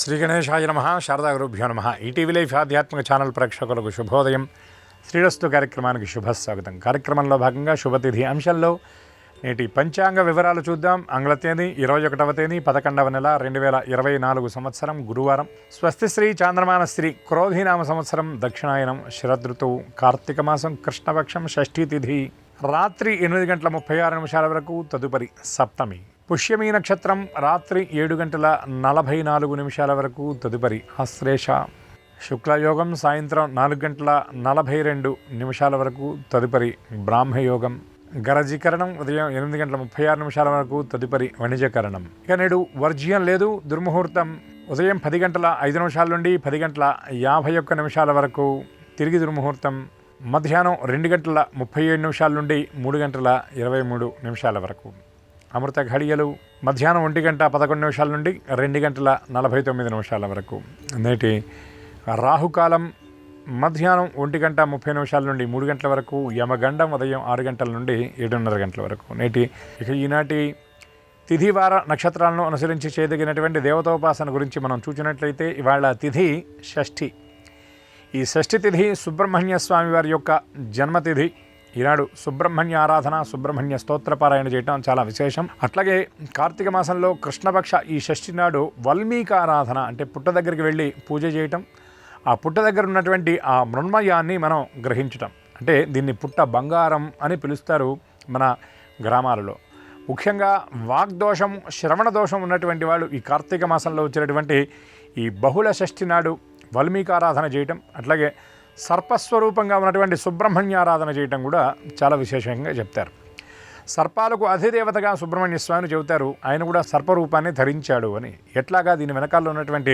శ్రీ గణేశాయ నమః. శారదా గురుభ్యో నమః. ఈటీవీ లైఫ్ ఆధ్యాత్మిక ఛానల్ ప్రేక్షకులకు శుభోదయం. శ్రీరస్తు కార్యక్రమానికి శుభస్వాగతం. కార్యక్రమంలో భాగంగా శుభతిథి అంశంలో నేటి పంచాంగ వివరాలు చూద్దాం. ఆంగ్ల తేదీ 21వ తేదీ 11వ నెల 2024 సంవత్సరం గురువారం. స్వస్తి శ్రీ చాంద్రమాన శ్రీ క్రోధీనామ సంవత్సరం దక్షిణాయనం శరదృతువు కార్తీక మాసం కృష్ణపక్షం షష్ఠీ తిథి రాత్రి 8:36 వరకు. తదుపరి సప్తమి. పుష్యమీ నక్షత్రం రాత్రి 7:44 వరకు. తదుపరి ఆశ్లేష. శుక్లయోగం సాయంత్రం 4:42 వరకు. తదుపరి బ్రాహ్మయోగం. గరజీకరణం ఉదయం 8:36 వరకు. తదుపరి వణిజకరణం. ఇక నేడు వర్జ్యం లేదు. దుర్ముహూర్తం ఉదయం 10:05 నుండి 10:51 వరకు. తిరిగి దుర్ముహూర్తం మధ్యాహ్నం 2:37 నుండి 3:23 వరకు. అమృత ఘడియలు మధ్యాహ్నం 1:11 నుండి 2:49 వరకు. నేటి రాహుకాలం మధ్యాహ్నం 1:30 నుండి 3 గంటల వరకు. యమగండం ఉదయం 6 గంటల నుండి 7:30 వరకు. ఈనాటి తిథివార నక్షత్రాలను అనుసరించి చేయదగినటువంటి దేవతోపాసన గురించి మనం చూసినట్లయితే ఇవాళ తిథి షష్ఠి. ఈ షష్ఠి తిథి సుబ్రహ్మణ్య స్వామి వారి యొక్క జన్మతిథి. ఈనాడు సుబ్రహ్మణ్య ఆరాధన, సుబ్రహ్మణ్య స్తోత్రపారాయణ చేయటం చాలా విశేషం. అట్లాగే కార్తీక మాసంలో కృష్ణపక్ష ఈ షష్ఠి నాడు వల్మీక ఆరాధన అంటే పుట్ట దగ్గరికి వెళ్ళి పూజ చేయటం, ఆ పుట్ట దగ్గర ఉన్నటువంటి ఆ మృణ్మయాన్ని మనం గ్రహించటం. అంటే దీన్ని పుట్ట బంగారం అని పిలుస్తారు మన గ్రామాలలో. ముఖ్యంగా వాగ్దోషం, శ్రవణ దోషం ఉన్నటువంటి వాళ్ళు ఈ కార్తీక మాసంలో వచ్చినటువంటి ఈ బహుళ షష్ఠి నాడు వల్మీక ఆరాధన చేయటం, అట్లాగే సర్పస్వరూపంగా ఉన్నటువంటి సుబ్రహ్మణ్య ఆరాధన చేయటం కూడా చాలా విశేషంగా చెప్తారు. సర్పాలకు అధిదేవతగా సుబ్రహ్మణ్య స్వామిని చెబుతారు. ఆయన కూడా సర్పరూపాన్ని ధరించాడు అని. ఎట్లాగా దీని వెనకాల ఉన్నటువంటి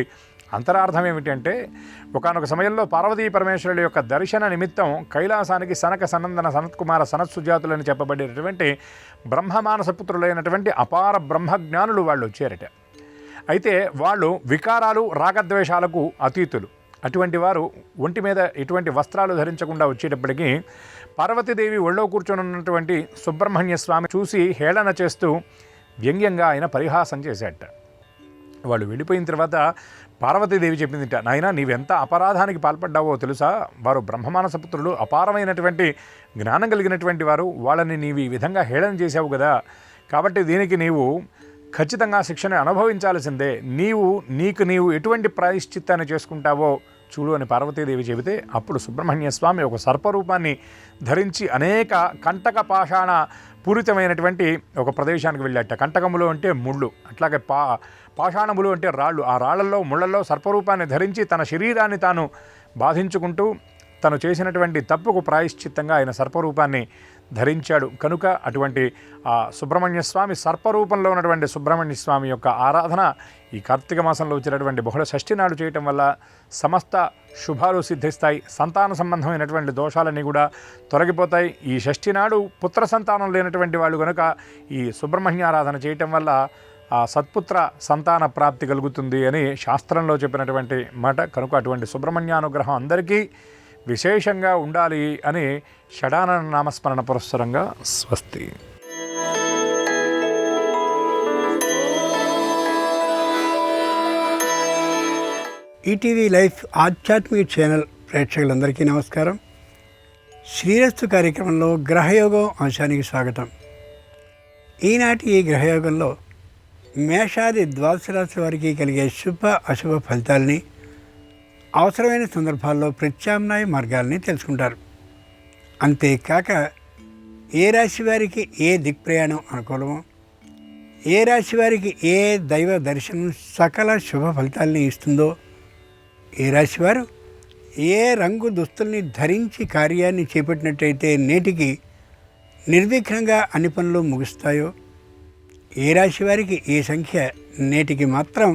అంతరార్థం ఏమిటంటే, ఒకానొక సమయంలో పార్వతీ పరమేశ్వరుల యొక్క దర్శన నిమిత్తం కైలాసానికి సనక సనందన సనత్కుమార సనత్సుజాతులని చెప్పబడేటటువంటి బ్రహ్మమానసపుత్రులైనటువంటి అపార బ్రహ్మజ్ఞానులు వాళ్ళు వచ్చారట. అయితే వాళ్ళు వికారాలు, రాగద్వేషాలకు అతీతులు. అటువంటి వారు ఒంటి మీద ఎటువంటి వస్త్రాలు ధరించకుండా వచ్చేటప్పటికీ పార్వతీదేవి ఒళ్ళో కూర్చొని ఉన్నటువంటి సుబ్రహ్మణ్య స్వామి చూసి హేళన చేస్తూ వ్యంగ్యంగా ఆయన పరిహాసం చేశాట. వాళ్ళు వెళ్ళిపోయిన తర్వాత పార్వతీదేవి చెప్పిందిట, నాయనా నీవెంత అపరాధానికి పాల్పడ్డావో తెలుసా? వారు బ్రహ్మమానసపుత్రులు, అపారమైనటువంటి జ్ఞానం కలిగినటువంటి వారు. వాళ్ళని నీవు ఈ విధంగా హేళన చేశావు కదా, కాబట్టి దీనికి నీవు ఖచ్చితంగా శిక్షను అనుభవించాల్సిందే. నీకు ఎటువంటి ప్రాయశ్చిత్తాన్ని చేసుకుంటావో చూడు అని పార్వతీదేవి చెబితే, అప్పుడు సుబ్రహ్మణ్య స్వామి ఒక సర్పరూపాన్ని ధరించి అనేక కంటక పాషాణ పూరితమైనటువంటి ఒక ప్రదేశానికి వెళ్ళాట. కంటకములు అంటే ముళ్ళు, అట్లాగే పాషాణములు అంటే రాళ్ళు. ఆ రాళ్లలో ముళ్లలో సర్పరూపాన్ని ధరించి తన శరీరాన్ని తాను బాధించుకుంటూ తను చేసినటువంటి తప్పుకు ప్రాయశ్చిత్తంగా ఆయన సర్పరూపాన్ని ధరించాడు. కనుక అటువంటి ఆ సుబ్రహ్మణ్య స్వామి సర్పరూపంలో ఉన్నటువంటి సుబ్రహ్మణ్య స్వామి యొక్క ఆరాధన ఈ కార్తీక మాసంలో వచ్చినటువంటి బహుళ షష్ఠి నాడు చేయటం వల్ల సమస్త శుభాలు సిద్ధిస్తాయి. సంతాన సంబంధమైనటువంటి దోషాలన్నీ కూడా తొలగిపోతాయి. ఈ షష్ఠి నాడు పుత్ర సంతానం లేనటువంటి వాళ్ళు కనుక ఈ సుబ్రహ్మణ్య ఆరాధన చేయటం వల్ల ఆ సత్పుత్ర సంతాన ప్రాప్తి కలుగుతుంది అని శాస్త్రంలో చెప్పినటువంటి మాట. కనుక అటువంటి సుబ్రహ్మణ్యానుగ్రహం అందరికీ విశేషంగా ఉండాలి అని షడానన నామస్మరణ పురస్సరంగా స్వస్తి. ఈటీవీ లైఫ్ ఆధ్యాత్మిక ఛానల్ ప్రేక్షకులందరికీ నమస్కారం. శ్రీరస్తు కార్యక్రమంలో గ్రహయోగం అంశానికి స్వాగతం. ఈనాటి ఈ గ్రహయోగంలో మేషాది ద్వాదశ రాశి వారికి కలిగే శుభ అశుభ ఫలితాలని, అవసరమైన సందర్భాల్లో ప్రత్యామ్నాయ మార్గాల్ని తెలుసుకుంటారు. అంతేకాక ఏ రాశి వారికి ఏ దిక్ప్రయాణం అనుకూలమో, ఏ రాశి వారికి ఏ దైవ దర్శనం సకల శుభ ఫలితాలని ఇస్తుందో, ఏ రాశివారు ఏ రంగు దుస్తుల్ని ధరించి కార్యాన్ని చేపట్టినట్టయితే నేటికి నిర్విఘ్నంగా అన్ని పనులు ముగుస్తాయో, ఏ రాశి వారికి ఏ సంఖ్య నేటికి మాత్రం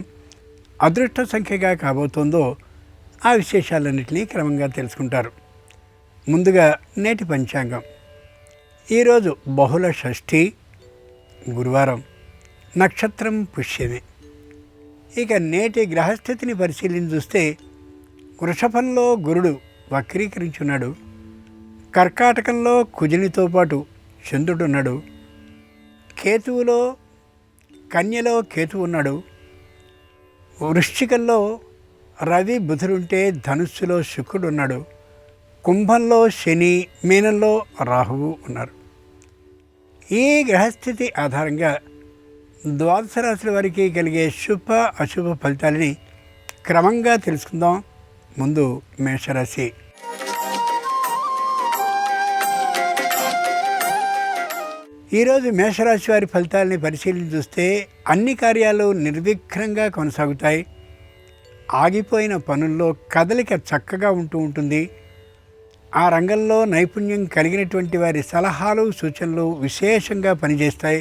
అదృష్ట సంఖ్యగా కాబోతోందో ఆ విశేషాలన్నింటినీ క్రమంగా తెలుసుకుంటారు. ముందుగా నేటి పంచాంగం. ఈరోజు బహుళ షష్ఠి, గురువారం, నక్షత్రం పుష్యమే. ఇక నేటి గ్రహస్థితిని పరిశీలించి చూస్తే వృషభంలో గురుడు వక్రీకరించున్నాడు, కర్కాటకంలో కుజునితో పాటు చంద్రుడున్నాడు, కేతువులో కన్యలో కేతువు ఉన్నాడు, వృశ్చికంలో రవి బుధుడుంటే ధనుస్సులో శుక్రుడు ఉన్నాడు, కుంభంలో శని, మీనంలో రాహువు ఉన్నారు. ఈ గ్రహస్థితి ఆధారంగా ద్వాదశ రాశుల వారికి కలిగే శుభ అశుభ ఫలితాలని క్రమంగా తెలుసుకుందాం. ముందు మేషరాశి. ఈరోజు మేషరాశి వారి ఫలితాలని పరిశీలించి చూస్తే అన్ని కార్యాలు నిర్విఘ్నంగా కొనసాగుతాయి. ఆగిపోయిన పనుల్లో కదలిక చక్కగా ఉంటుంది. ఆ రంగంలో నైపుణ్యం కలిగినటువంటి వారి సలహాలు సూచనలు విశేషంగా పనిచేస్తాయి.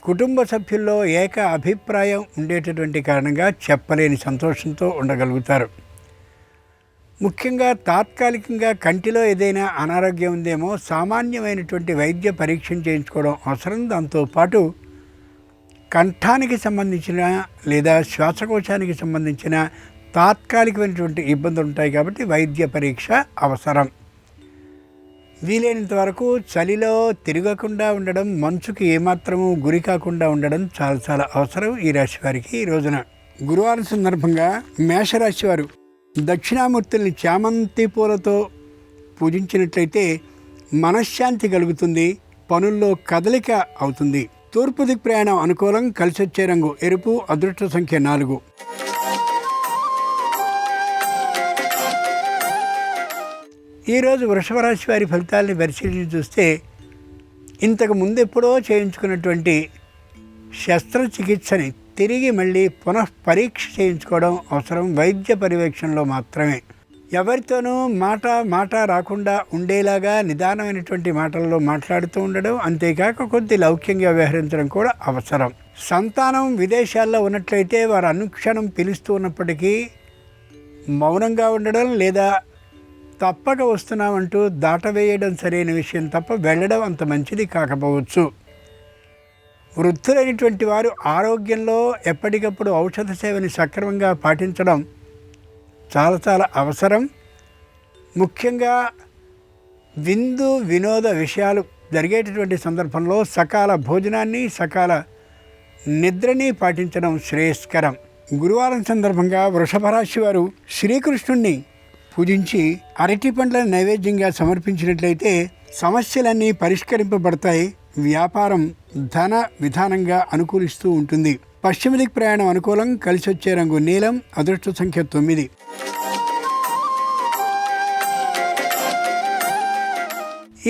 కుటుంబ సభ్యుల్లో ఏక అభిప్రాయం ఉండేటటువంటి కారణంగా చెప్పలేని సంతోషంతో ఉండగలుగుతారు. ముఖ్యంగా తాత్కాలికంగా కంటిలో ఏదైనా అనారోగ్యం ఉందేమో సామాన్యమైనటువంటి వైద్య పరీక్ష చేయించుకోవడం అవసరం. దాంతోపాటు కంఠానికి సంబంధించిన లేదా శ్వాసకోశానికి సంబంధించిన తాత్కాలికమైనటువంటి ఇబ్బందులు ఉంటాయి కాబట్టి వైద్య పరీక్ష అవసరం. వీలైనంత వరకు చలిలో తిరగకుండా ఉండడం, మంచుకి ఏమాత్రము గురి కాకుండా ఉండడం చాలా చాలా అవసరం ఈ రాశి వారికి. ఈ రోజున గురువారం సందర్భంగా మేషరాశి వారు దక్షిణామూర్తుల్ని చామంతి పూలతో పూజించినట్లయితే మనశ్శాంతి కలుగుతుంది, పనుల్లో కదలిక అవుతుంది. తూర్పు దిక్కు ప్రయాణం అనుకూలం, కలిసొచ్చే రంగు ఎరుపు, అదృష్ట సంఖ్య 4. ఈరోజు వృషభ రాశి వారి ఫలితాలని పరిశీలించి చూస్తే ఇంతకు ముందెప్పుడో చేయించుకున్నటువంటి శస్త్రచికిత్సని తిరిగి మళ్ళీ పునఃపరీక్ష చేయించుకోవడం అవసరం. వైద్య పర్యవేక్షణలో మాత్రమే. ఎవరితోనూ మాట రాకుండా ఉండేలాగా నిదానమైనటువంటి మాటల్లో మాట్లాడుతూ ఉండడం, అంతేకాక కొద్ది లౌక్యంగా వ్యవహరించడం కూడా అవసరం. సంతానం విదేశాల్లో ఉన్నట్లయితే వారు అనుక్షణం పిలుస్తూ ఉన్నప్పటికీ మౌనంగా ఉండడం లేదా తప్పక వస్తున్నామంటూ దాటవేయడం సరైన విషయం తప్ప వెళ్ళడం అంత మంచిది కాకపోవచ్చు. వృద్ధులైనటువంటి వారు ఆరోగ్యంలో ఎప్పటికప్పుడు ఔషధ సేవని సక్రమంగా పాటించడం చాలా చాలా అవసరం. ముఖ్యంగా విందు వినోద విషయాలు జరిగేటటువంటి సందర్భంలో సకాల భోజనాన్ని సకాల నిద్రని పాటించడం శ్రేయస్కరం. గురువారం సందర్భంగా వృషభ రాశి వారు శ్రీకృష్ణుణ్ణి పూజించి అరటి పండ్లను నైవేద్యంగా సమర్పించినట్లయితే సమస్యలన్నీ పరిష్కరింపబడతాయి. వ్యాపారం ధన విధానంగా అనుకూలిస్తూ ఉంటుంది. పశ్చిమ దిక్కు ప్రయాణం అనుకూలం, కలిసొచ్చే రంగు నీలం, అదృష్ట సంఖ్య 9.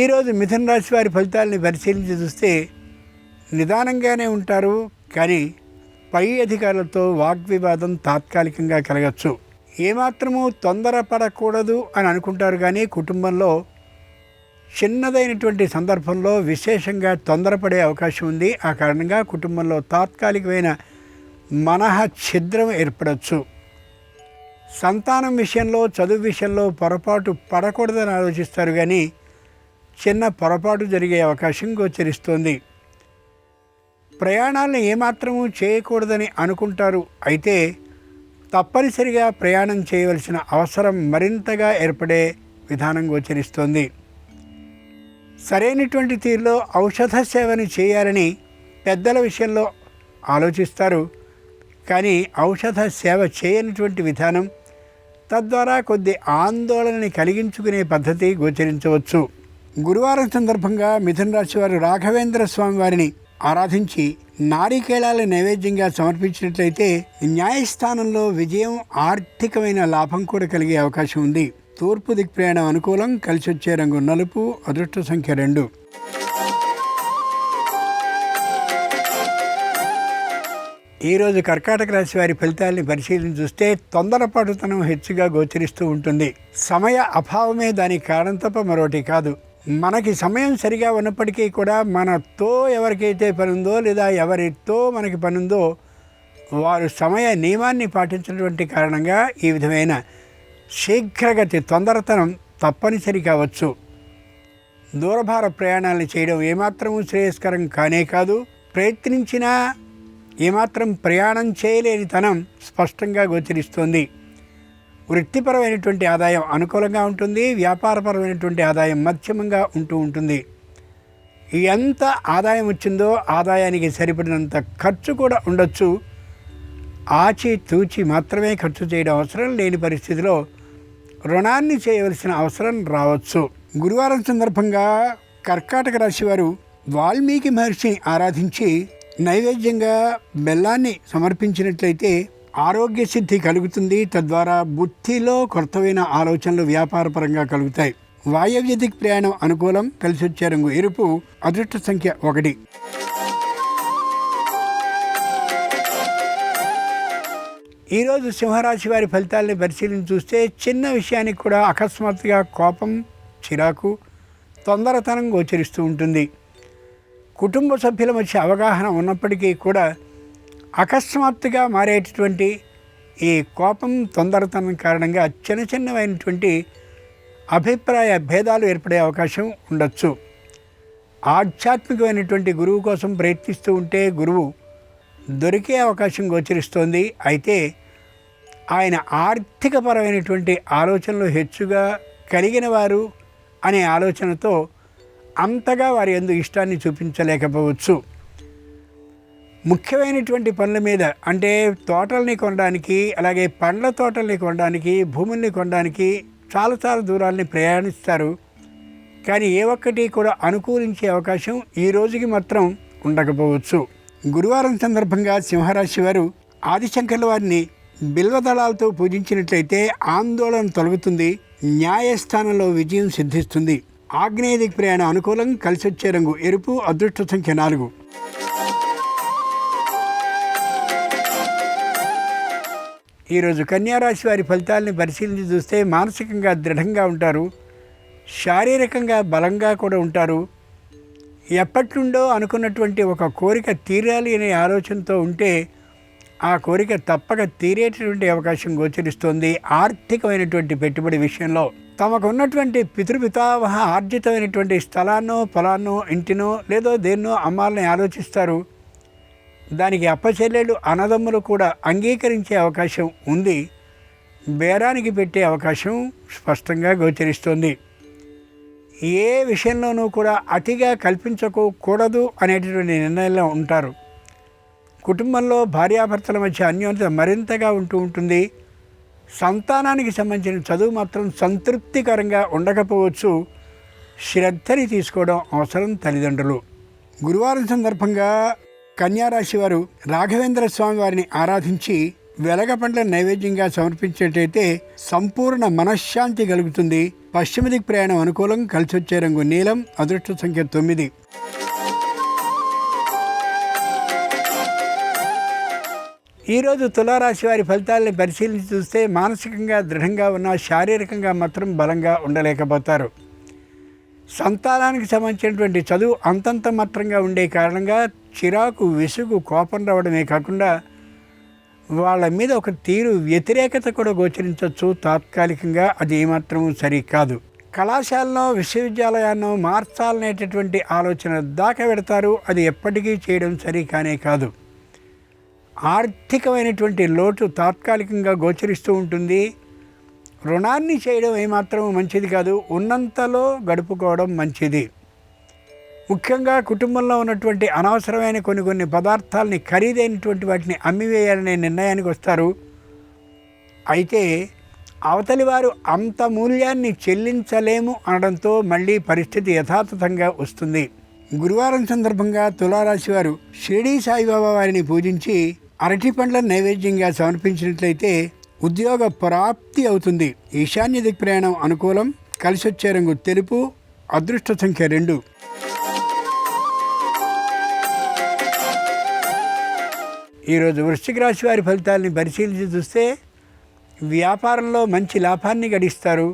ఈరోజు మిథున రాశి వారి ఫలితాలని పరిశీలించి చూస్తే నిదానంగానే ఉంటారు, కానీ పై అధికారులతో వాగ్వివాదం తాత్కాలికంగా కలగచ్చు. ఏమాత్రము తొందరపడకూడదు అని అనుకుంటారు, కానీ కుటుంబంలో చిన్నదైనటువంటి సందర్భంలో విశేషంగా తొందరపడే అవకాశం ఉంది. ఆ కారణంగా కుటుంబంలో తాత్కాలికమైన ఛిద్రం ఏర్పడవచ్చు. సంతానం విషయంలో, చదువు విషయంలో పొరపాటు పడకూడదని ఆలోచిస్తారు, కానీ చిన్న పొరపాటు జరిగే అవకాశం గోచరిస్తోంది. ప్రయాణాలను ఏమాత్రము చేయకూడదని అనుకుంటారు, అయితే తప్పనిసరిగా ప్రయాణం చేయవలసిన అవసరం మరింతగా ఏర్పడే విధానం గోచరిస్తోంది. సరైనటువంటి తీరులో ఔషధ సేవని చేయాలని పెద్దల విషయంలో ఆలోచిస్తారు, కానీ ఔషధ సేవ చేయనటువంటి విధానం తద్వారా కొద్ది ఆందోళనని కలిగించుకునే పద్ధతి గోచరించవచ్చు. గురువారం సందర్భంగా మిథున రాశి వారు రాఘవేంద్ర స్వామి వారిని ఆరాధించి నారికేళాల నైవేద్యంగా సమర్పించినట్లయితే న్యాయస్థానంలో విజయం, ఆర్థికమైన లాభం కూడా కలిగే అవకాశం ఉంది. తూర్పు దిక్కు ప్రయాణం అనుకూలం, కలిసొచ్చే రంగు నలుపు, అదృష్ట సంఖ్య 2. ఈరోజు కర్కాటక రాశి వారి ఫలితాలని పరిశీలించి చూస్తే తొందరపాటుతనం హెచ్చుగా గోచరిస్తూ ఉంటుంది. సమయ అభావమే దానికి కారణం తప్ప మరొకటి కాదు. మనకి సమయం సరిగా ఉన్నప్పటికీ కూడా మనతో ఎవరికైతే పని ఉందో లేదా ఎవరితో మనకి పని ఉందో వారు సమయ నియమాన్ని పాటించినటువంటి కారణంగా ఈ విధమైన శీఘ్రగతి తొందరతనం తప్పనిసరి కావచ్చు. దూరభార ప్రయాణాలను చేయడం ఏమాత్రము శ్రేయస్కరం కానే కాదు. ప్రయత్నించినా ఏమాత్రం ప్రయాణం చేయలేని తనం స్పష్టంగా గోచరిస్తోంది. వృత్తిపరమైనటువంటి ఆదాయం అనుకూలంగా ఉంటుంది, వ్యాపారపరమైనటువంటి ఆదాయం మధ్యమంగా ఉంటుంది. ఎంత ఆదాయం వచ్చిందో ఆదాయానికి సరిపడినంత ఖర్చు కూడా ఉండొచ్చు. ఆచి తూచి మాత్రమే ఖర్చు చేయడం అవసరం లేని పరిస్థితిలో రుణాన్ని చేయవలసిన అవసరం రావచ్చు. గురువారం సందర్భంగా కర్కాటక రాశి వారు వాల్మీకి మహర్షిని ఆరాధించి నైవేద్యంగా బెల్లాన్ని సమర్పించినట్లయితే ఆరోగ్య సిద్ధి కలుగుతుంది. తద్వారా బుద్ధిలో కొత్తవైన ఆలోచనలు వ్యాపారపరంగా కలుగుతాయి. వాయవ్య దిక్ ప్రయాణం అనుకూలం. కలిసి వచ్చే రంగు ఎరుపు. అదృష్ట సంఖ్య 1. ఈరోజు సింహరాశి వారి ఫలితాలని పరిశీలించి చూస్తే చిన్న విషయానికి కూడా అకస్మాత్తుగా కోపం, చిరాకు, తొందరతనం గోచరిస్తూ ఉంటుంది. కుటుంబ సభ్యుల మధ్య అవగాహన ఉన్నప్పటికీ కూడా అకస్మాత్తుగా మారేటటువంటి ఈ కోపం, తొందరతనం కారణంగా చిన్న చిన్నవైనటువంటి అభిప్రాయ భేదాలు ఏర్పడే అవకాశం ఉండొచ్చు. ఆధ్యాత్మికమైనటువంటి గురువు కోసం ప్రయత్నిస్తూ ఉంటే గురువు దొరికే అవకాశం గోచరిస్తోంది. అయితే ఆయన ఆర్థికపరమైనటువంటి ఆలోచనలు హెచ్చుగా కలిగిన వారు అనే ఆలోచనతో అంతగా వారి యందు ఇష్టాన్ని చూపించలేకపోవచ్చు. ముఖ్యమైనటువంటి పనుల మీద అంటే తోటల్ని కొనడానికి, అలాగే పండ్ల తోటల్ని కొనడానికి, భూముల్ని కొనడానికి చాలా దూరాల్ని ప్రయాణిస్తారు. కానీ ఏ ఒక్కటి కూడా అనుకూలించే అవకాశం ఈ రోజుకి మాత్రం ఉండకపోవచ్చు. గురువారం సందర్భంగా సింహరాశి వారు ఆదిశంకర్ల వారిని బిల్వదళాలతో పూజించినట్లయితే ఆందోళన తొలగుతుంది. న్యాయస్థానంలో విజయం సిద్ధిస్తుంది. ఆగ్నేయ దిక్ ప్రయాణ అనుకూలం. కలిసి వచ్చే రంగు ఎరుపు. అదృష్ట సంఖ్య 4. ఈరోజు కన్యారాశి వారి ఫలితాలని పరిశీలించి చూస్తే మానసికంగా దృఢంగా ఉంటారు. శారీరకంగా బలంగా కూడా ఉంటారు. ఎప్పటి నుండో అనుకున్నటువంటి ఒక కోరిక తీరాలి అనే ఆలోచనతో ఉంటే ఆ కోరిక తప్పక తీరేటటువంటి అవకాశం గోచరిస్తోంది. ఆర్థికమైనటువంటి పెట్టుబడి విషయంలో తమకు ఉన్నటువంటి పితృపితావహ ఆర్జితమైనటువంటి స్థలాన్నో, పొలాన్నో, ఇంటినో లేదో దేన్నో అమ్మాలని ఆలోచిస్తారు. దానికి అప్పచెల్లెలు, అన్నదమ్ములు కూడా అంగీకరించే అవకాశం ఉంది. బేరానికి పెట్టే అవకాశం స్పష్టంగా గోచరిస్తోంది. ఏ విషయంలోనూ కూడా అతిగా కల్పించకూడదు అనేటటువంటి నిర్ణయంలో ఉంటారు. కుటుంబంలో భార్యాభర్తల మధ్య అన్యోన్యత మరింతగా ఉంటుంది. సంతానానికి సంబంధించిన చదువు మాత్రం సంతృప్తికరంగా ఉండకపోవచ్చు. శ్రద్ధని తీసుకోవడం అవసరం తల్లిదండ్రులు. గురువారం సందర్భంగా కన్యారాశి వారు రాఘవేంద్ర స్వామి వారిని ఆరాధించి వెలగపండ్ల నైవేద్యంగా సమర్పించినట్లయితే సంపూర్ణ మనశ్శాంతి కలుగుతుంది. పశ్చిమ దిక్ ప్రయాణం అనుకూలం. కలిసి వచ్చే రంగు నీలం. అదృష్ట సంఖ్య 9. ఈరోజు తులారాశి వారి ఫలితాలని పరిశీలించి చూస్తే మానసికంగా దృఢంగా ఉన్న శారీరకంగా మాత్రం బలంగా ఉండలేకపోతారు. సంతానానికి సంబంధించినటువంటి చదువు అంతంత మాత్రంగా ఉండే కారణంగా చిరాకు, విసుగు, కోపం రావడమే కాకుండా వాళ్ళ మీద ఒక తీరు వ్యతిరేకత కూడా గోచరించవచ్చు. తాత్కాలికంగా అది ఏమాత్రం సరికాదు. కళాశాలలో, విశ్వవిద్యాలయాల్లో మార్చాలనేటటువంటి ఆలోచన దాకా పెడతారు. అది ఎప్పటికీ చేయడం సరికానే కాదు. ఆర్థికమైనటువంటి లోటు తాత్కాలికంగా గోచరిస్తూ ఉంటుంది. రుణాన్ని చేయడం ఏమాత్రం మంచిది కాదు. ఉన్నంతలో గడుపుకోవడం మంచిది. ముఖ్యంగా కుటుంబంలో ఉన్నటువంటి అనవసరమైన కొన్ని పదార్థాలని, ఖరీదైనటువంటి వాటిని అమ్మివేయాలనే నిర్ణయానికి వస్తారు. అయితే అవతలి వారు అంత మూల్యాన్ని చెల్లించలేము అనడంతో మళ్ళీ పరిస్థితి యథాతథంగా వస్తుంది. గురువారం సందర్భంగా తులారాశి వారు షిరిడీ సాయిబాబా వారిని పూజించి అరటి పండ్ల నైవేద్యంగా సమర్పించినట్లయితే ఉద్యోగ ప్రాప్తి అవుతుంది. ఈశాన్య దిక్ ప్రయాణం అనుకూలం. కలిసి వచ్చే రంగు తెలుపు. అదృష్ట సంఖ్య 2. ఈరోజు వృశ్చిక రాశి వారి ఫలితాలని పరిశీలించి చూస్తే వ్యాపారంలో మంచి లాభాన్ని గడిస్తారు.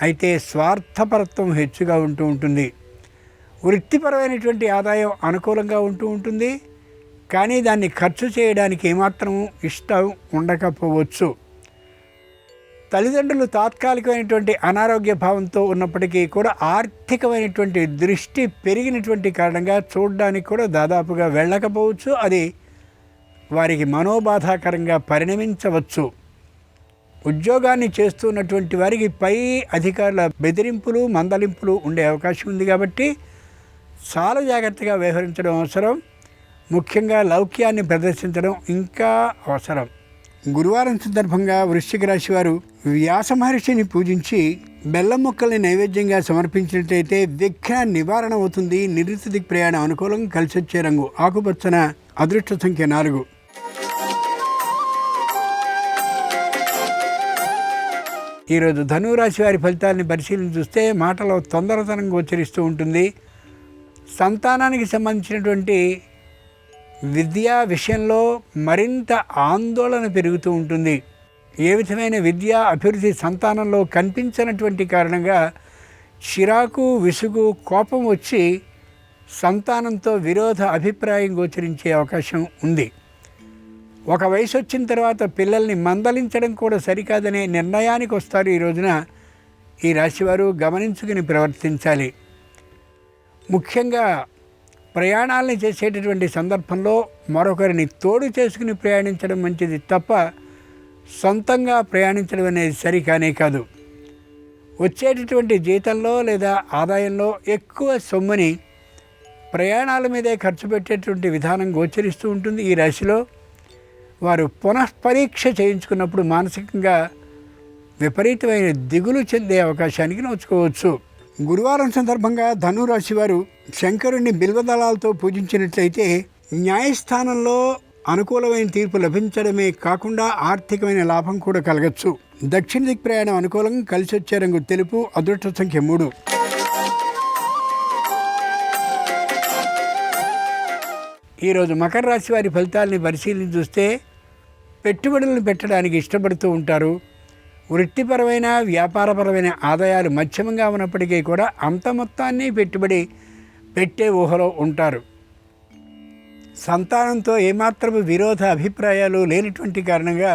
అయితే స్వార్థపరత్వం హెచ్చుగా ఉంటుంది. వృత్తిపరమైనటువంటి ఆదాయం అనుకూలంగా ఉంటుంది. కానీ దాన్ని ఖర్చు చేయడానికి ఏమాత్రం ఇష్టం ఉండకపోవచ్చు. తల్లిదండ్రులు తాత్కాలికమైనటువంటి అనారోగ్య భావంతో ఉన్నప్పటికీ కూడా ఆర్థికమైనటువంటి దృష్టి పెరిగినటువంటి కారణంగా చూడడానికి కూడా దాదాపుగా వెళ్ళకపోవచ్చు. అది వారికి మనోబాధాకరంగా పరిణమించవచ్చు. ఉద్యోగాన్ని చేస్తున్నటువంటి వారికి పై అధికారుల బెదిరింపులు, మందలింపులు ఉండే అవకాశం ఉంది. కాబట్టి చాలా జాగ్రత్తగా వ్యవహరించడం అవసరం. ముఖ్యంగా లౌక్యాన్ని ప్రదర్శించడం ఇంకా అవసరం. గురువారం సందర్భంగా వృశ్చిక రాశి వారు వ్యాస మహర్షిని పూజించి బెల్లం ముక్కల్ని నైవేద్యంగా సమర్పించినట్లయితే విఘ్న నివారణ అవుతుంది. నిరుతి దిక్ ప్రయాణం అనుకూలం. కలిసొచ్చే రంగు ఆకుపచ్చన. అదృష్ట సంఖ్య 4. ఈరోజు ధనురాశి వారి ఫలితాలని పరిశీలించి చూస్తే మాటలో తొందరతనం గోచరిస్తూ ఉంటుంది. సంతానానికి సంబంధించినటువంటి విద్యా విషయంలో మరింత ఆందోళన పెరుగుతూ ఉంటుంది. ఏ విధమైన విద్యా అభివృద్ధి సంతానంలో కనిపించినటువంటి కారణంగా చిరాకు, విసుగు, కోపం వచ్చి సంతానంతో విరోధ అభిప్రాయం గోచరించే అవకాశం ఉంది. ఒక వయసు వచ్చిన తర్వాత పిల్లల్ని మందలించడం కూడా సరికాదనే నిర్ణయానికి వస్తారు. ఈ రోజున ఈ రాశివారు గమనించుకుని ప్రవర్తించాలి. ముఖ్యంగా ప్రయాణాలని చేసేటటువంటి సందర్భంలో మరొకరిని తోడు చేసుకుని ప్రయాణించడం మంచిది తప్ప సొంతంగా ప్రయాణించడం అనేది సరికానే కాదు. వచ్చేటటువంటి జీతంలో లేదా ఆదాయంలో ఎక్కువ సొమ్ముని ప్రయాణాల మీదే ఖర్చు పెట్టేటువంటి విధానం గోచరిస్తూ ఉంటుంది. ఈ రాశిలో వారు పునఃపరీక్ష చేయించుకున్నప్పుడు మానసికంగా విపరీతమైన దిగులు చెందే అవకాశానికి నోచుకోవచ్చు. గురువారం సందర్భంగా ధనురాశి వారు శంకరుణ్ణి బిల్వదళాలతో పూజించినట్లయితే న్యాయస్థానంలో అనుకూలమైన తీర్పు లభించడమే కాకుండా ఆర్థికమైన లాభం కూడా కలగచ్చు. దక్షిణ దిక్ ప్రయాణం అనుకూలం. కలిసి వచ్చే రంగు తెలుపు. అదృష్ట సంఖ్య 3. ఈరోజు మకర రాశి వారి ఫలితాలని పరిశీలించి చూస్తే పెట్టుబడులను పెట్టడానికి ఇష్టపడుతూ ఉంటారు. వృత్తిపరమైన వ్యాపారపరమైన ఆదాయాలు మధ్యమంగా ఉన్నప్పటికీ కూడా అంత మొత్తాన్ని పెట్టుబడి పెట్టే ఊహలో ఉంటారు. సంతానంతో ఏమాత్రము విరోధ అభిప్రాయాలు లేనటువంటి కారణంగా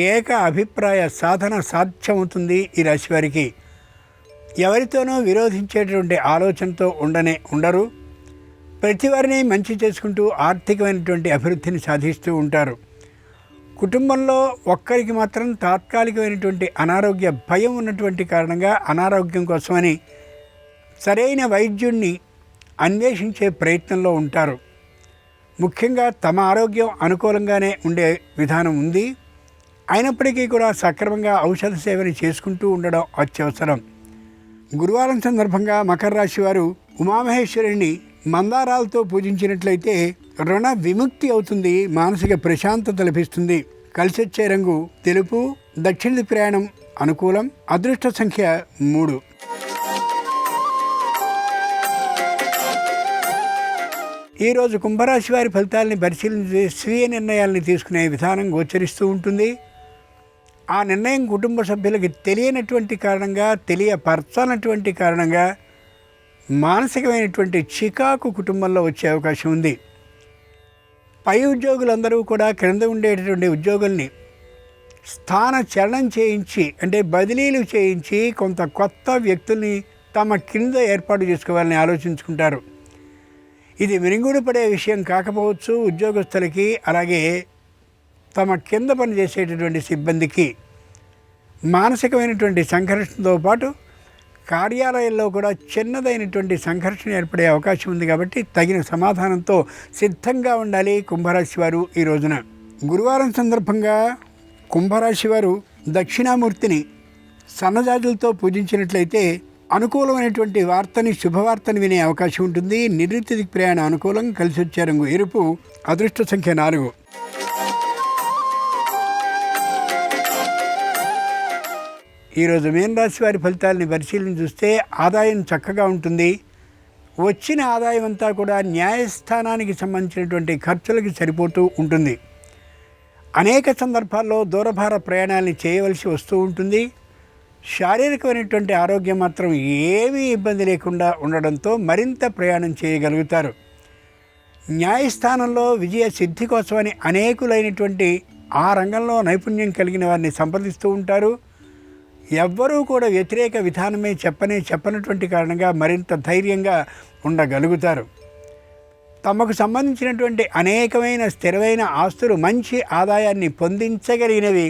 ఏక అభిప్రాయ సాధన సాధ్యమవుతుంది. ఈ రాశి వారికి ఎవరితోనూ విరోధించేటువంటి ఆలోచనతో ఉండరు. ప్రతి వారిని మంచి చేసుకుంటూ ఆర్థికమైనటువంటి అభివృద్ధిని సాధిస్తూ ఉంటారు. కుటుంబంలో ఒక్కరికి మాత్రం తాత్కాలికమైనటువంటి అనారోగ్య భయం ఉన్నటువంటి కారణంగా అనారోగ్యం కోసమని సరైన వైద్యుడిని అన్వేషించే ప్రయత్నంలో ఉంటారు. ముఖ్యంగా తమ ఆరోగ్యం అనుకూలంగానే ఉండే విధానం ఉంది. అయినప్పటికీ కూడా సక్రమంగా ఔషధ సేవని చేసుకుంటూ ఉండడం అత్యవసరం. గురువారం సందర్భంగా మకర రాశి వారు ఉమామహేశ్వరుని మందారాలతో పూజించినట్లయితే రుణ విముక్తి అవుతుంది. మానసిక ప్రశాంతత లభిస్తుంది. కలిసొచ్చే రంగు తెలుపు. దక్షిణ ప్రయాణం అనుకూలం. అదృష్ట సంఖ్య 3. ఈరోజు కుంభరాశి వారి ఫలితాలని పరిశీలించి స్వీయ నిర్ణయాలని తీసుకునే విధానం గోచరిస్తూ ఉంటుంది. ఆ నిర్ణయం కుటుంబ సభ్యులకి తెలియనటువంటి కారణంగా, తెలియపరచనటువంటి కారణంగా మానసికమైనటువంటి చికాకు కుటుంబంలో వచ్చే అవకాశం ఉంది. పై ఉద్యోగులందరూ కూడా క్రింద ఉండేటటువంటి ఉద్యోగుల్ని స్థాన చలనం చేయించి, అంటే బదిలీలు చేయించి కొంత కొత్త వ్యక్తుల్ని తమ కింద ఏర్పాటు చేసుకోవాలని ఆలోచించుకుంటారు. ఇది మినింగుడు పడే విషయం కాకపోవచ్చు ఉద్యోగస్తులకి, అలాగే తమ కింద పనిచేసేటటువంటి సిబ్బందికి. మానసికమైనటువంటి సంఘర్షణతో పాటు కార్యాలయంలో కూడా చిన్నదైనటువంటి సంఘర్షణ ఏర్పడే అవకాశం ఉంది. కాబట్టి తగిన సమాధానంతో సిద్ధంగా ఉండాలి కుంభరాశి వారు ఈ రోజున. గురువారం సందర్భంగా కుంభరాశి వారు దక్షిణామూర్తిని సన్నజాజులతో పూజించినట్లయితే అనుకూలమైనటువంటి వార్తని, శుభవార్తని వినే అవకాశం ఉంటుంది. నివృత్తి దిక్ ప్రయాణం అనుకూలం. కలిసి వచ్చే రంగు ఎరుపు. అదృష్ట సంఖ్య 4. ఈరోజు మీన రాశి వారి ఫలితాలని పరిశీలించి చూస్తే ఆదాయం చక్కగా ఉంటుంది. వచ్చిన ఆదాయం అంతా కూడా న్యాయస్థానానికి సంబంధించినటువంటి ఖర్చులకి సరిపోతూ ఉంటుంది. అనేక సందర్భాల్లో దూరభార ప్రయాణాలని చేయవలసి వస్తూ ఉంటుంది. శారీరకమైనటువంటి ఆరోగ్యం మాత్రం ఏమీ ఇబ్బంది లేకుండా ఉండడంతో మరింత ప్రయాణం చేయగలుగుతారు. న్యాయస్థానంలో విజయ సిద్ధి కోసమని అనేకులైనటువంటి ఆ రంగంలో నైపుణ్యం కలిగిన వారిని సంప్రదిస్తూ ఉంటారు. ఎవ్వరూ కూడా వ్యతిరేక విధానమే చెప్పనటువంటి కారణంగా మరింత ధైర్యంగా ఉండగలుగుతారు. తమకు సంబంధించినటువంటి అనేకమైన స్థిరమైన ఆస్తులు మంచి ఆదాయాన్ని పొందించగలిగినవి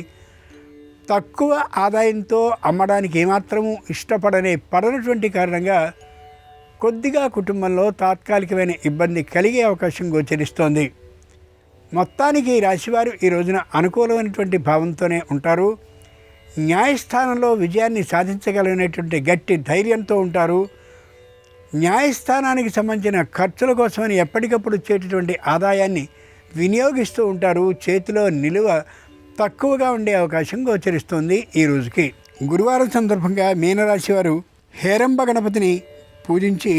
తక్కువ ఆదాయంతో అమ్మడానికి ఏమాత్రము పడనటువంటి కారణంగా కొద్దిగా కుటుంబంలో తాత్కాలికమైన ఇబ్బంది కలిగే అవకాశం గోచరిస్తోంది. మొత్తానికి ఈ రాశివారు ఈ రోజున అనుకూలమైనటువంటి భావంతోనే ఉంటారు. న్యాయస్థానంలో విజయాన్ని సాధించగలిగినటువంటి గట్టి ధైర్యంతో ఉంటారు. న్యాయస్థానానికి సంబంధించిన ఖర్చుల కోసమని ఎప్పటికప్పుడు వచ్చేటటువంటి ఆదాయాన్ని వినియోగిస్తూ ఉంటారు. చేతిలో నిలువ తక్కువగా ఉండే అవకాశం గోచరిస్తుంది ఈ రోజుకి. గురువారం సందర్భంగా మీనరాశి వారు హేరంబ గణపతిని పూజించి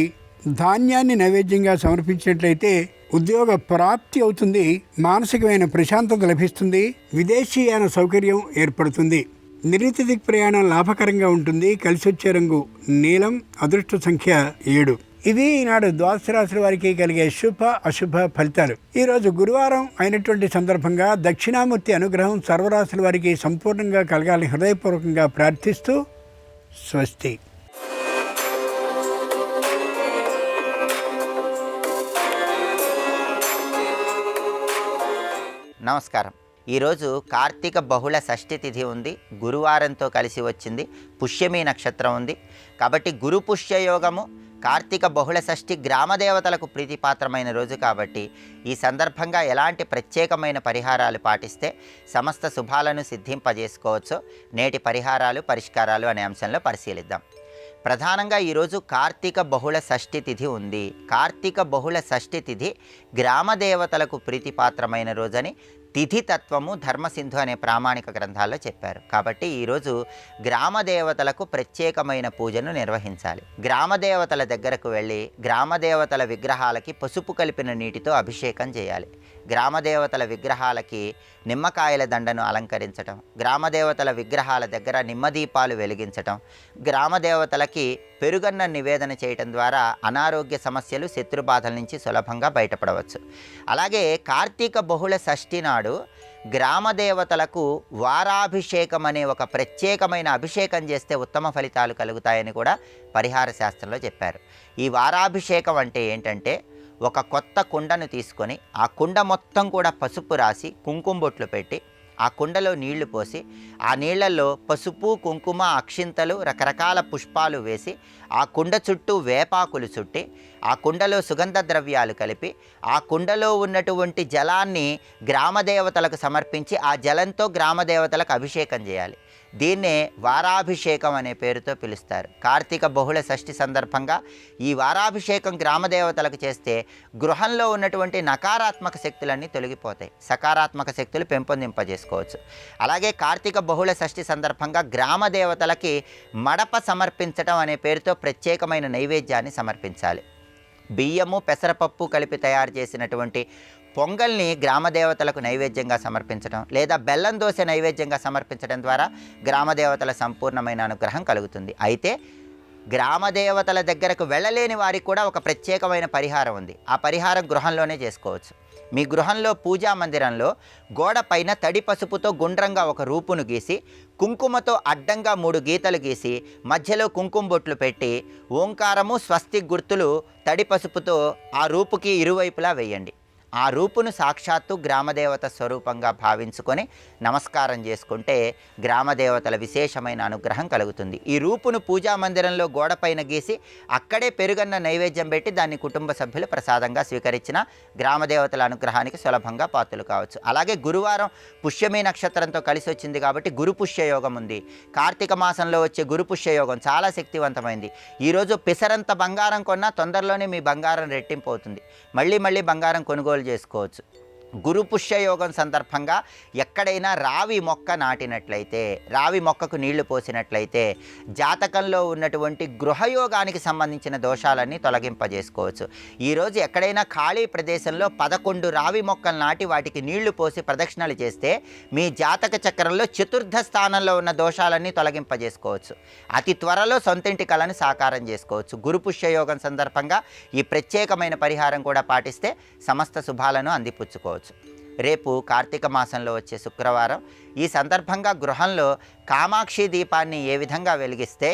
ధాన్యాన్ని నైవేద్యంగా సమర్పించినట్లయితే ఉద్యోగ ప్రాప్తి అవుతుంది. మానసికమైన ప్రశాంతత లభిస్తుంది. విదేశీయాన సౌకర్యం ఏర్పడుతుంది. నిరీతి దిక్ ప్రయాణం లాభకరంగా ఉంటుంది. కలిసి వచ్చే రంగు నీలం. అదృష్ట సంఖ్య 7. ఇవి ఈనాడు ద్వాదశ రాశుల వారికి కలిగే శుభ అశుభ ఫలితాలు. ఈరోజు గురువారం అయినటువంటి సందర్భంగా దక్షిణామూర్తి అనుగ్రహం సర్వరాశుల వారికి సంపూర్ణంగా కలగాలని హృదయపూర్వకంగా ప్రార్థిస్తూ స్వస్తి. నమస్కారం. ఈరోజు కార్తీక బహుళ షష్ఠి తిథి ఉంది. గురువారంతో కలిసి వచ్చింది. పుష్యమి నక్షత్రం ఉంది కాబట్టి గురు పుష్యయోగము, కార్తీక బహుళ షష్ఠి గ్రామదేవతలకు ప్రీతిపాత్రమైన రోజు కాబట్టి ఈ సందర్భంగా ఎలాంటి ప్రత్యేకమైన పరిహారాలు పాటిస్తే సమస్త శుభాలను సిద్ధింపజేసుకోవచ్చో నేటి పరిహారాలు పరిష్కారాలు అనే అంశంలో పరిశీలిద్దాం. ప్రధానంగా ఈరోజు కార్తీక బహుళ షష్ఠి తిథి ఉంది. కార్తీక బహుళ షష్ఠి తిథి గ్రామదేవతలకు ప్రీతిపాత్రమైన రోజని తిథి తత్వము ధర్మసింధు అనే ప్రామాణిక గ్రంథాల్లో చెప్పారు. కాబట్టి ఈరోజు గ్రామదేవతలకు ప్రత్యేకమైన పూజను నిర్వహించాలి. గ్రామదేవతల దగ్గరకు వెళ్ళి గ్రామదేవతల విగ్రహాలకి పసుపు కలిపిన నీటితో అభిషేకం చేయాలి. గ్రామదేవతల విగ్రహాలకి నిమ్మకాయల దండను అలంకరించటం, గ్రామదేవతల విగ్రహాల దగ్గర నిమ్మదీపాలు వెలిగించటం, గ్రామదేవతలకి పెరుగన్న నివేదన చేయటం ద్వారా అనారోగ్య సమస్యలు, శత్రుబాధల నుంచి సులభంగా బయటపడవచ్చు. అలాగే కార్తీక బహుళ షష్ఠి నాడు గ్రామదేవతలకు వారాభిషేకం అనే ఒక ప్రత్యేకమైన అభిషేకం చేస్తే ఉత్తమ ఫలితాలు కలుగుతాయని కూడా పరిహార శాస్త్రంలో చెప్పారు. ఈ వారాభిషేకం అంటే ఏంటంటే ఒక కొత్త కుండను తీసుకొని ఆ కుండ మొత్తం కూడా పసుపు రాసి కుంకుమ బొట్లు పెట్టి ఆ కుండలో నీళ్లు పోసి ఆ నీళ్లలో పసుపు, కుంకుమ, అక్షింతలు, రకరకాల పుష్పాలు వేసి ఆ కుండ చుట్టూ వేపాకులు చుట్టి ఆ కుండలో సుగంధ ద్రవ్యాలు కలిపి ఆ కుండలో ఉన్నటువంటి జలాన్ని గ్రామదేవతలకు సమర్పించి ఆ జలంతో గ్రామదేవతలకు అభిషేకం చేయాలి. దీన్నే వారాభిషేకం అనే పేరుతో పిలుస్తారు. కార్తీక బహుళ షష్ఠి సందర్భంగా ఈ వారాభిషేకం గ్రామదేవతలకు చేస్తే గృహంలో ఉన్నటువంటి నకారాత్మక శక్తులన్నీ తొలగిపోతాయి, సకారాత్మక శక్తులు పెంపొందింపజేసుకోవచ్చు. అలాగే కార్తీక బహుళ షష్ఠి సందర్భంగా గ్రామదేవతలకి మడప సమర్పించడం అనే పేరుతో ప్రత్యేకమైన నైవేద్యాన్ని సమర్పించాలి. బియ్యము, పెసరపప్పు కలిపి తయారు చేసినటువంటి పొంగల్ని గ్రామదేవతలకు నైవేద్యంగా సమర్పించడం లేదా బెల్లం దోశ నైవేద్యంగా సమర్పించడం ద్వారా గ్రామదేవతల సంపూర్ణమైన అనుగ్రహం కలుగుతుంది. అయితే గ్రామదేవతల దగ్గరకు వెళ్ళలేని వారికి కూడా ఒక ప్రత్యేకమైన పరిహారం ఉంది. ఆ పరిహారం గృహంలోనే చేసుకోవచ్చు. మీ గృహంలో పూజా మందిరంలో గోడ పైన తడి పసుపుతో గుండ్రంగా ఒక రూపును గీసి కుంకుమతో అడ్డంగా 3 గీతలు గీసి మధ్యలో కుంకుమ బొట్లు పెట్టి ఓంకారము, స్వస్తి గుర్తులు తడి పసుపుతో ఆ రూపుకి ఇరువైపులా వేయండి. ఆ రూపును సాక్షాత్తు గ్రామదేవత స్వరూపంగా భావించుకొని నమస్కారం చేసుకుంటే గ్రామదేవతల విశేషమైన అనుగ్రహం కలుగుతుంది. ఈ రూపును పూజా మందిరంలో గోడపైన గీసి అక్కడే పెరుగన్న నైవేద్యం పెట్టి దాన్ని కుటుంబ సభ్యులు ప్రసాదంగా స్వీకరించిన గ్రామదేవతల అనుగ్రహానికి సులభంగా పాత్రలు కావచ్చు. అలాగే గురువారం పుష్యమి నక్షత్రంతో కలిసి వచ్చింది కాబట్టి గురు పుష్యయోగం ఉంది. కార్తీక మాసంలో వచ్చే గురు పుష్యయోగం చాలా శక్తివంతమైంది. ఈరోజు పిసరంత బంగారం కొన్నా తొందరలోనే మీ బంగారం రెట్టింపు అవుతుంది. మళ్ళీ బంగారం కొనుగోలు చేసుకోవచ్చు. గురు పుష్యయోగం సందర్భంగా ఎక్కడైనా రావి మొక్క నాటినట్లయితే, రావి మొక్కకు నీళ్లు పోసినట్లయితే జాతకంలో ఉన్నటువంటి గృహయోగానికి సంబంధించిన దోషాలన్నీ తొలగింపజేసుకోవచ్చు. ఈరోజు ఎక్కడైనా ఖాళీ ప్రదేశంలో 11 రావి మొక్కలు నాటి వాటికి నీళ్లు పోసి ప్రదక్షిణలు చేస్తే మీ జాతక చక్రంలో చతుర్థ స్థానంలో ఉన్న దోషాలన్నీ తొలగింపజేసుకోవచ్చు. అతి త్వరలో సొంతింటి కళను సాకారం చేసుకోవచ్చు. గురు పుష్యయోగం సందర్భంగా ఈ ప్రత్యేకమైన పరిహారం కూడా పాటిస్తే సమస్త శుభాలను అందిపుచ్చుకోవచ్చు. రేపు కార్తీక మాసంలో వచ్చే శుక్రవారం. ఈ సందర్భంగా గృహంలో కామాక్షి దీపాన్ని ఏ విధంగా వెలిగిస్తే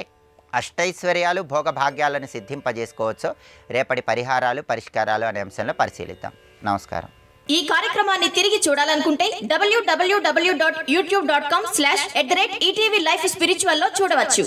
అష్టైశ్వర్యాలు, భోగభాగ్యాలను సిద్ధింపజేసుకోవచ్చో రేపటి పరిహారాలు పరిష్కారాలు అనే అంశంలో పరిశీలిద్దాం. నమస్కారం. ఈ కార్యక్రమాన్ని తిరిగి చూడాలనుకుంటే www.youtube.com/ETV Life Spiritual లో చూడవచ్చు.